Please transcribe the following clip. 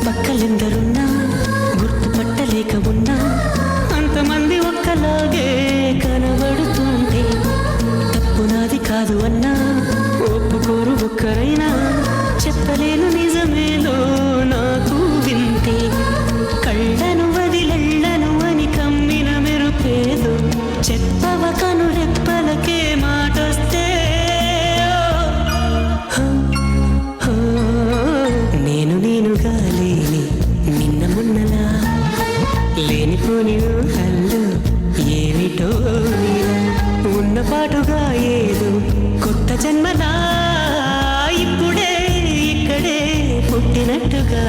చుట్టుపక్కలెందరున్నా గుర్తుపట్టలేక ఉన్నా అంతమంది ఒక్కలాగే కనబడుతుంటే తప్పు నాది కాదు అన్నా ఒప్పుకోరు ఒక్కరైనా చెప్పలేను నిజమేదో నాకు వింతే కళ్ళను వదిలెళ్ళను అని కమ్మిన మెరుపేదో చెప్పవ కను రెప్పలకే మాటొస్తే నేనుగా లేని నిన్న మొన్నలా లేనిపోని ఊహల్లో ఏమిటో ఉన్న పాటుగా ఏదో కొత్త జన్మలా ఇప్పుడే ఇక్కడే పుట్టినట్టుగా